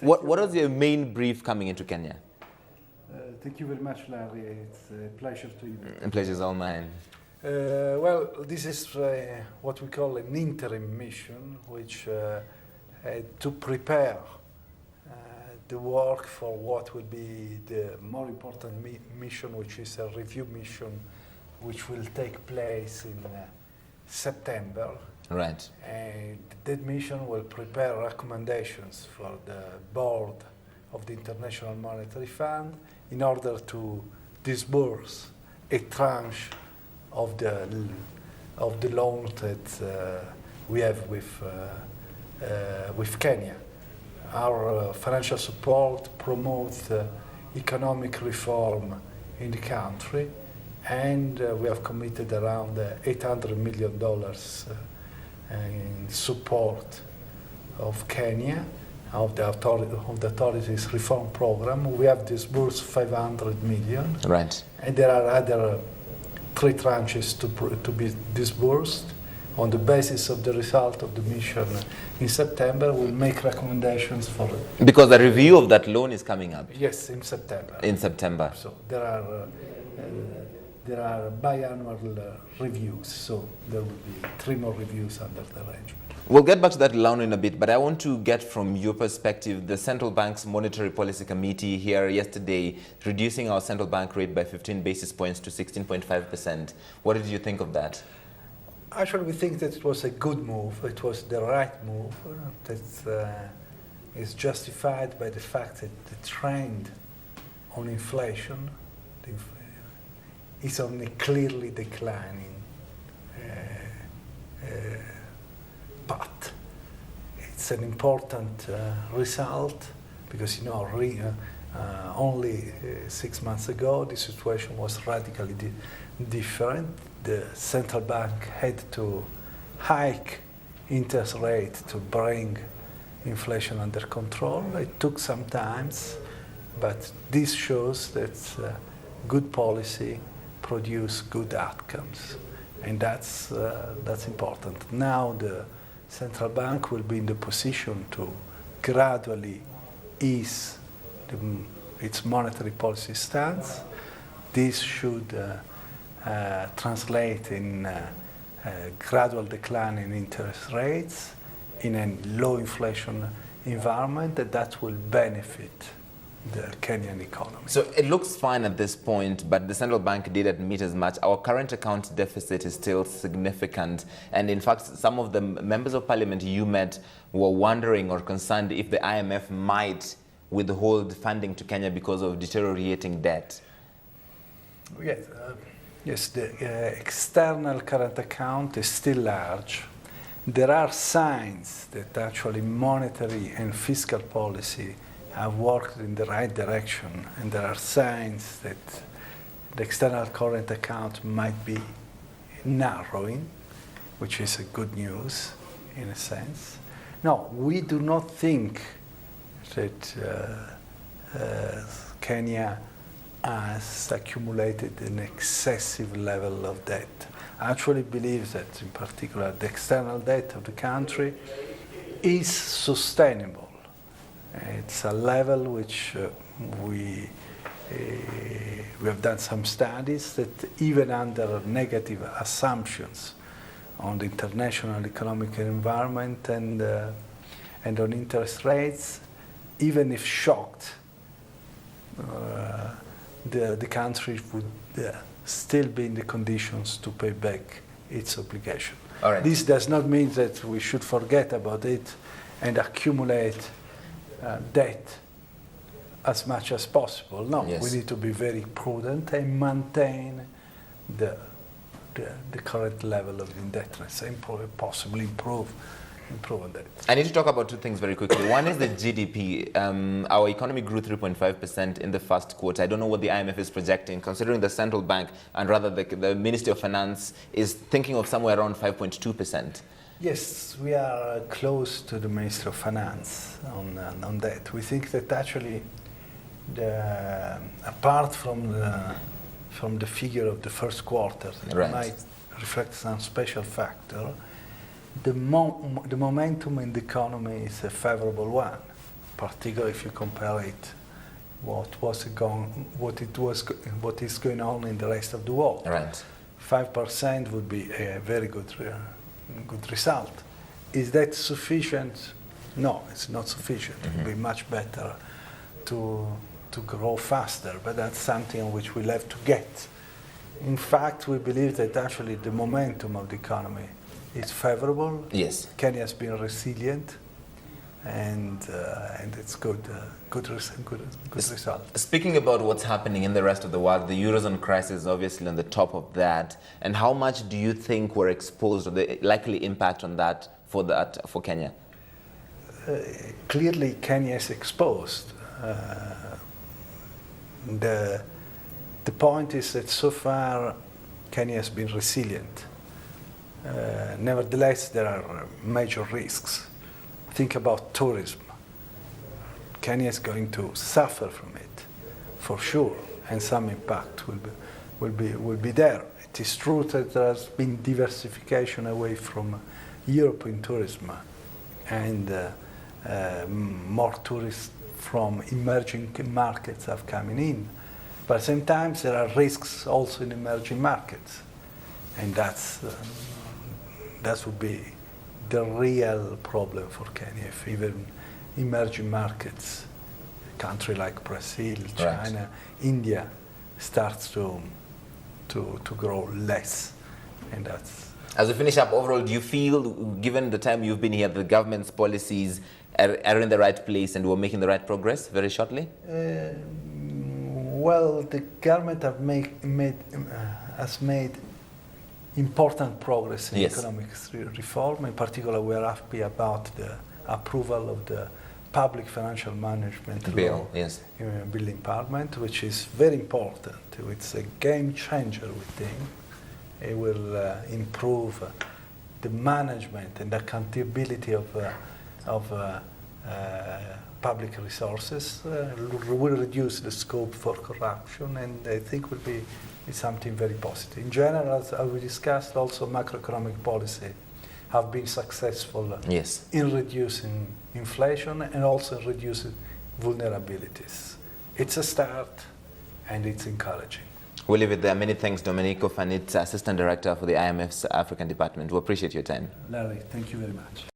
What was your main brief coming into Kenya? Thank you very much, Larry. It's a pleasure to you. The pleasure's all mine. Well, this is what we call an interim mission, which had to prepare the work for what will be the more important mission, which is a review mission, which will take place in September. Right. And that mission will prepare recommendations for the board of the International Monetary Fund in order to disburse a tranche of the loan that we have with Kenya. Our financial support promotes economic reform in the country, and we have committed around $800 million in support of Kenya, of the authorities' reform program. We have disbursed 500 million. Right. And there are other 3 tranches to be disbursed. On the basis of the result of the mission in September, we'll make recommendations for it. Because the review of that loan is coming up. Yes, in September. In September. So there are biannual reviews, so there will be 3 more reviews under the arrangement. We'll get back to that loan in a bit, but I want to get from your perspective, the Central Bank's Monetary Policy Committee here yesterday, reducing our central bank rate by 15 basis points to 16.5%. What did you think of that? Actually, we think that it was a good move. It was the right move. That is justified by the fact that the trend on inflation is on a clearly declining path. It's an important result because, only 6 months ago the situation was radically different. The central bank had to hike interest rate to bring inflation under control. It took some time, but this shows that good policy produce good outcomes, and that's important. Now the central bank will be in the position to gradually ease its monetary policy stance. This should translate in a gradual decline in interest rates in a low inflation environment that will benefit the Kenyan economy. So it looks fine at this point, but the central bank did admit as much. Our current account deficit is still significant. And in fact, some of the members of parliament you met were wondering or concerned if the IMF might withhold funding to Kenya because of deteriorating debt. Yes, the external current account is still large. There are signs that actually monetary and fiscal policy have worked in the right direction, and there are signs that the external current account might be narrowing, which is a good news in a sense. No, we do not think that Kenya has accumulated an excessive level of debt. I actually believe that, in particular, the external debt of the country is sustainable. It's a level which we have done some studies that even under negative assumptions on the international economic environment and on interest rates, even if shocked, the country would still be in the conditions to pay back its obligation. All right. This does not mean that we should forget about it and accumulate debt as much as possible. No, yes. We need to be very prudent and maintain the current level of indebtedness and possibly improve on that. I need to talk about 2 things very quickly. One is the GDP. Our economy grew 3.5% in the first quarter. I don't know what the IMF is projecting, considering the central bank and rather the Ministry of Finance is thinking of somewhere around 5.2%. Yes, we are close to the Ministry of Finance on that. We think that actually, apart from the figure of the first quarter, that right. might reflect some special factor, the momentum in the economy is a favorable one. particularly if you compare it what is going on in the rest of the world. Right. 5% would be a very good result. Is that sufficient? No, it's not sufficient. It would be much better to grow faster, but that's something on which we'll have to get. In fact, we believe that actually the momentum of the economy is favorable. Yes. Kenya has been resilient, and it's good result. Speaking about what's happening in the rest of the world, the eurozone crisis is obviously on the top of that. And how much do you think we're exposed, or the likely impact on that for Kenya? Clearly, Kenya is exposed. The point is that so far Kenya has been resilient. Nevertheless, there are major risks. Think about tourism. Kenya is going to suffer from it, for sure, and some impact will be there. It is true that there has been diversification away from European tourism, and more tourists from emerging markets are coming in. But sometimes there are risks also in emerging markets, and that would be the real problem for Kenya if even emerging markets, a country like Brazil, China, right, India, starts to grow less, and that's. As we finish up, overall, do you feel, given the time you've been here, the government's policies are in the right place and we're making the right progress? Very shortly. Well, the government has made important progress in economic reform. In particular, we are happy about the approval of the public financial management bill, bill in Parliament, which is very important. It's a game changer, we think. It will improve the management and accountability of public resources, will reduce the scope for corruption, and I think will be something very positive. In general, as we discussed, also macroeconomic policy have been successful in reducing inflation and also reducing vulnerabilities. It's a start, and it's encouraging. We'll leave it there. Many thanks, Domenico Fanizza, Assistant Director for the IMF's African Department. We appreciate your time. Larry, thank you very much.